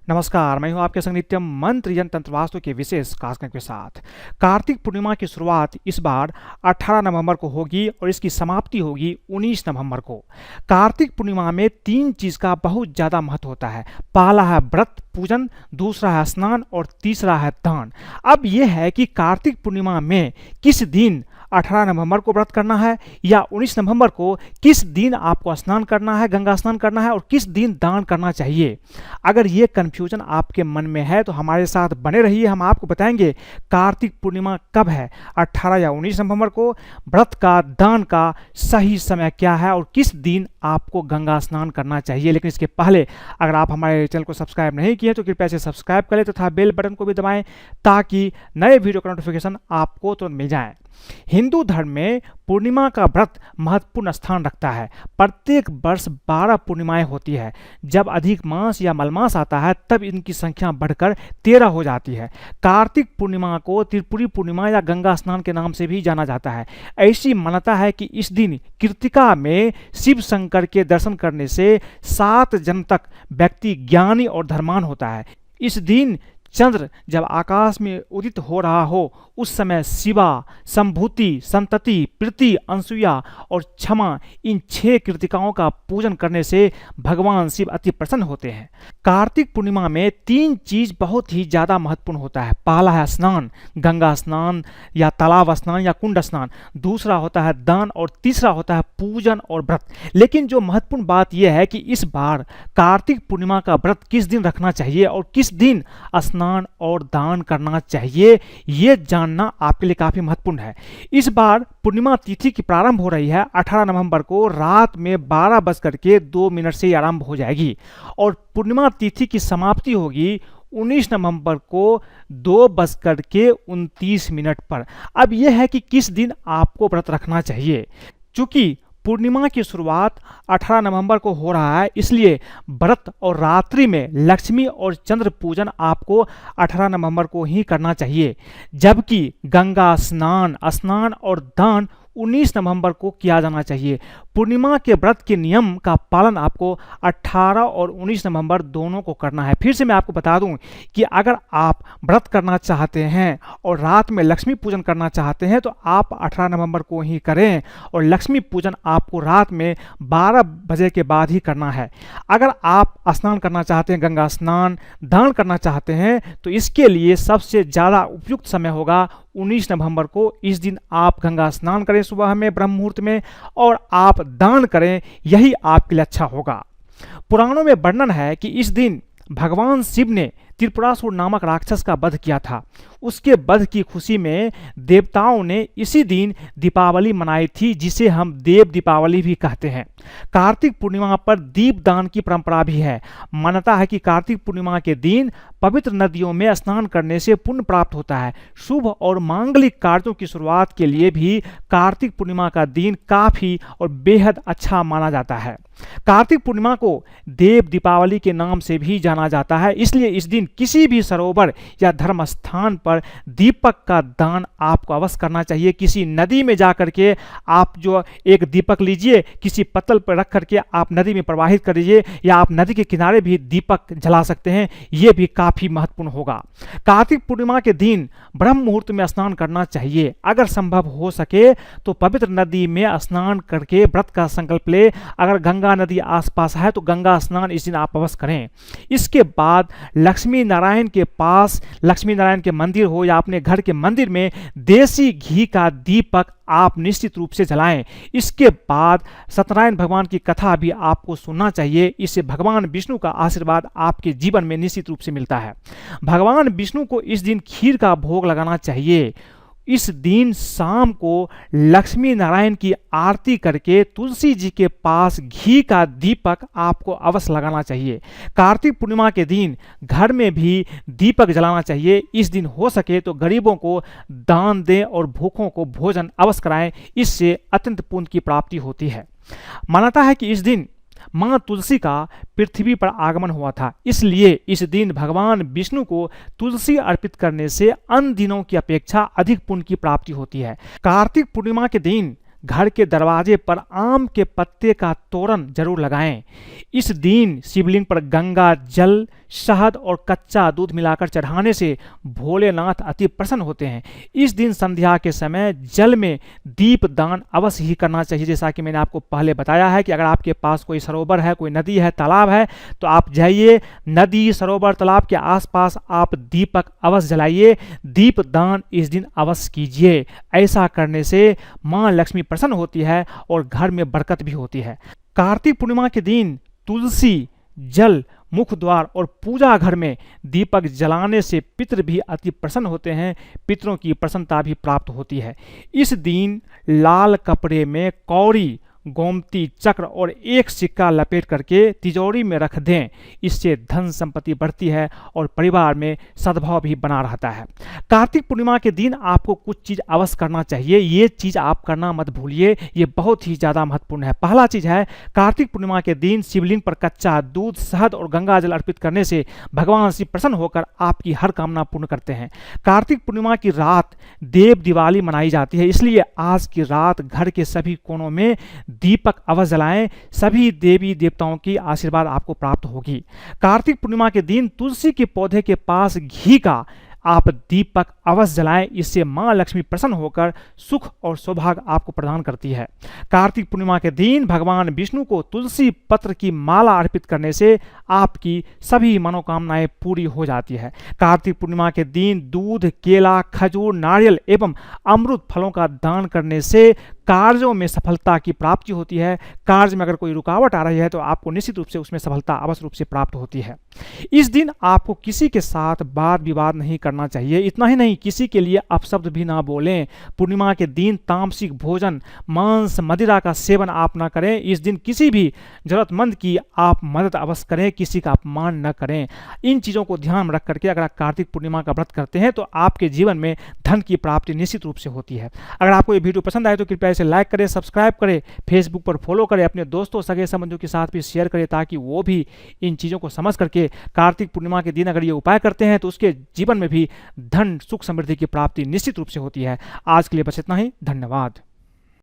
नमस्कार, मैं हूं आपके संग नित्यम मंत्र यंत्र तंत्र वास्तु के विशेष कार्यक्रम के साथ। कार्तिक पूर्णिमा की शुरुआत इस बार 18 नवंबर को होगी और इसकी समाप्ति होगी 19 नवंबर को। कार्तिक पूर्णिमा में 3 चीज का बहुत ज्यादा महत्व होता है। पहला है व्रत पूजन, दूसरा है स्नान और तीसरा है दान। अब यह है कि कार्तिक पूर्णिमा में किस दिन 18 नवंबर को व्रत करना है या 19 नवंबर को किस दिन आपको स्नान करना है, गंगा स्नान करना है और किस दिन दान करना चाहिए। अगर ये कन्फ्यूजन आपके मन में है तो हमारे साथ बने रहिए। हम आपको बताएंगे कार्तिक पूर्णिमा कब है, 18 या 19 नवंबर को, व्रत का, दान का सही समय क्या है और किस दिन आपको गंगा स्नान करना चाहिए। लेकिन इसके पहले अगर आप हमारे चैनल को सब्सक्राइब नहीं किए तो कृपया से सब्सक्राइब करें तथा बेल बटन को भी दबाएं ताकि नए वीडियो का नोटिफिकेशन आपको तुरंत मिल जाए। हिंदू धर्म में पूर्णिमा का व्रत महत्वपूर्ण स्थान रखता है। प्रत्येक वर्ष 12 पूर्णिमाएं होती है। जब अधिक मास या मलमास आता है तब इनकी संख्या बढ़कर 13 हो जाती है। कार्तिक पूर्णिमा को त्रिपुरी पूर्णिमा या गंगा स्नान के नाम से भी जाना जाता है। ऐसी मान्यता है कि इस दिन कृतिका में शिव शंकर के दर्शन करने से 7 जन्म तक व्यक्ति ज्ञानी और धर्मान होता है। इस दिन चंद्र जब आकाश में उदित हो रहा हो उस समय शिवा, संभूति, संतति, प्रीति, अनसुया और क्षमा, इन 6 कृतिकाओं का पूजन करने से भगवान शिव अति प्रसन्न होते हैं। कार्तिक पूर्णिमा में 3 चीज बहुत ही ज्यादा महत्वपूर्ण होता है। पहला है स्नान, गंगा स्नान या तालाब स्नान या कुंड स्नान। दूसरा होता है दान और तीसरा होता है पूजन और व्रत। लेकिन जो महत्वपूर्ण बात यह है कि इस बार कार्तिक पूर्णिमा का व्रत किस दिन रखना चाहिए और किस दिन स्नान और दान करना चाहिए, ये जानना आपके लिए काफी महत्वपूर्ण है। इस बार पूर्णिमा तिथि की प्रारंभ हो रही है 18 नवंबर को रात में 12:02 से आरंभ हो जाएगी और पूर्णिमा तिथि की समाप्ति होगी 19 नवंबर को 2:29 पर। अब यह है कि किस दिन आपको व्रत रखना चाहिए। चूंकि पूर्णिमा की शुरुआत 18 नवंबर को हो रहा है, इसलिए व्रत और रात्रि में लक्ष्मी और चंद्र पूजन आपको 18 नवंबर को ही करना चाहिए, जबकि गंगा स्नान और दान 19 नवंबर को किया जाना चाहिए। पूर्णिमा के व्रत के नियम का पालन आपको 18 और 19 नवंबर दोनों को करना है। फिर से मैं आपको बता दूं कि अगर आप व्रत करना चाहते हैं और रात में लक्ष्मी पूजन करना चाहते हैं तो आप 18 नवंबर को ही करें और लक्ष्मी पूजन आपको रात में 12 बजे के बाद ही करना है। अगर आप स्नान करना चाहते हैं, गंगा स्नान, दान करना चाहते हैं तो इसके लिए सबसे ज़्यादा उपयुक्त समय होगा 19 नवंबर को। इस दिन आप गंगा स्नान करें सुबह में ब्रह्म मुहूर्त में और आप दान करें, यही आपके लिए अच्छा होगा। पुराणों में वर्णन है कि इस दिन भगवान शिव ने त्रिपुरासुर नामक राक्षस का वध किया था। उसके वध की खुशी में देवताओं ने इसी दिन दीपावली मनाई थी, जिसे हम देव दीपावली भी कहते हैं। कार्तिक पूर्णिमा पर दीपदान की परंपरा भी है। मान्यता है कि कार्तिक पूर्णिमा के दिन पवित्र नदियों में स्नान करने से पुण्य प्राप्त होता है। शुभ और मांगलिक कार्यों की शुरुआत के लिए भी कार्तिक पूर्णिमा का दिन काफी और बेहद अच्छा माना जाता है। कार्तिक पूर्णिमा को देव दीपावली के नाम से भी जाना जाता है, इसलिए इस दिन किसी भी सरोवर या धर्म स्थान पर दीपक का दान आपको अवश्य करना चाहिए। किसी नदी में जाकर के आप जो एक दीपक लीजिए, किसी पत्तल पर रख करके आप नदी में प्रवाहित कर दीजिए या आप नदी के किनारे भी दीपक जला सकते हैं, यह भी काफी महत्वपूर्ण होगा। कार्तिक पूर्णिमा के दिन ब्रह्म मुहूर्त में स्नान करना चाहिए। अगर संभव हो सके तो पवित्र नदी में स्नान करके व्रत का संकल्प ले। अगर गंगा नदी आसपास है तो गंगा स्नान इस दिन आप अवश्य करें। इसके बाद लक्ष्मी नारायण के पास, लक्ष्मी नारायण के मंदिर हो या अपने घर के मंदिर में देसी घी का दीपक आप निश्चित रूप से जलाएं। इसके बाद सत्यनारायण भगवान की कथा भी आपको सुनना चाहिए। इससे भगवान विष्णु का आशीर्वाद आपके जीवन में निश्चित रूप से मिलता है। भगवान विष्णु को इस दिन खीर का भोग लगाना चाहिए। इस दिन शाम को लक्ष्मी नारायण की आरती करके तुलसी जी के पास घी का दीपक आपको अवश्य लगाना चाहिए। कार्तिक पूर्णिमा के दिन घर में भी दीपक जलाना चाहिए। इस दिन हो सके तो गरीबों को दान दें और भूखों को भोजन अवश्य कराएं, इससे अत्यंत पुण्य की प्राप्ति होती है। मान्यता है कि इस दिन मां तुलसी का पृथ्वी पर आगमन हुआ था, इसलिए इस दिन भगवान विष्णु को तुलसी अर्पित करने से अन्य दिनों की अपेक्षा अधिक पुण्य की प्राप्ति होती है। कार्तिक पूर्णिमा के दिन घर के दरवाजे पर आम के पत्ते का तोरण जरूर लगाएं। इस दिन शिवलिंग पर गंगा जल, शहद और कच्चा दूध मिलाकर चढ़ाने से भोलेनाथ अति प्रसन्न होते हैं। इस दिन संध्या के समय जल में दीप दान अवश्य ही करना चाहिए। जैसा कि मैंने आपको पहले बताया है कि अगर आपके पास कोई सरोवर है, कोई नदी है, तालाब है, तो आप जाइए नदी, सरोवर, तालाब के आसपास आप दीपक अवश्य जलाइए, दीप दान इस दिन अवश्य कीजिए। ऐसा करने से मां लक्ष्मी प्रसन्न होती है और घर में बरकत भी होती है। कार्तिक पूर्णिमा के दिन तुलसी, जल, मुख द्वार और पूजा घर में दीपक जलाने से पितृ भी अति प्रसन्न होते हैं, पितरों की प्रसन्नता भी प्राप्त होती है। इस दिन लाल कपड़े में कौड़ी, गोमती, चक्र और एक सिक्का लपेट करके तिजोरी में रख दें। इससे धन संपत्ति बढ़ती है और परिवार में सद्भाव भी बना रहता है। कार्तिक पूर्णिमा के दिन आपको कुछ चीज़ अवश्य करना चाहिए। ये चीज़ आप करना मत भूलिए, ये बहुत ही ज़्यादा महत्वपूर्ण है। पहला चीज़ है, कार्तिक पूर्णिमा के दिन शिवलिंग पर कच्चा दूध, शहद और गंगा जल अर्पित करने से भगवान शिव प्रसन्न होकर आपकी हर कामना पूर्ण करते हैं। कार्तिक पूर्णिमा की रात देव दिवाली मनाई जाती है, इसलिए आज की रात घर के सभी कोनों में दीपक अवश्य जलाएं। सभी देवी देवताओं की आशीर्वाद आपको प्राप्त होगी। कार्तिक पूर्णिमा के दिन तुलसी के पौधे के पास घी का आप दीपक अवश्य जलाएं। इससे मां लक्ष्मी प्रसन्न होकर सुख और सौभाग्य आपको प्रदान करती है। कार्तिक पूर्णिमा के दिन भगवान विष्णु को तुलसी पत्र की माला अर्पित करने से आपकी सभी मनोकामनाएं पूरी हो जाती है। कार्तिक पूर्णिमा के दिन दूध, केला, खजूर, नारियल एवं अमृत फलों का दान करने से कार्यों में सफलता की प्राप्ति होती है। कार्य में अगर कोई रुकावट आ रही है तो आपको निश्चित रूप से उसमें सफलता अवश्य रूप से प्राप्त होती है। इस दिन आपको किसी के साथ वाद विवाद नहीं करना चाहिए। इतना ही नहीं, किसी के लिए अपशब्द भी ना बोलें। पूर्णिमा के दिन तामसिक भोजन, मांस, मदिरा का सेवन आप ना करें। इस दिन किसी भी जरूरतमंद की आप मदद अवश्य करें, किसी का अपमान न करें। इन चीज़ों को ध्यान में रख करके अगर आप कार्तिक पूर्णिमा का व्रत करते हैं तो आपके जीवन में धन की प्राप्ति निश्चित रूप से होती है। अगर आपको ये वीडियो पसंद आए तो कृपया इसे लाइक करें, सब्सक्राइब करें, फेसबुक पर फॉलो करें, अपने दोस्तों, सगे संबंधियों के साथ भी शेयर करें ताकि वो भी इन चीज़ों को समझ करके कार्तिक पूर्णिमा के दिन अगर ये उपाय करते हैं तो उसके जीवन में भी धन, सुख, समृद्धि की प्राप्ति निश्चित रूप से होती है। आज के लिए बस इतना ही। धन्यवाद।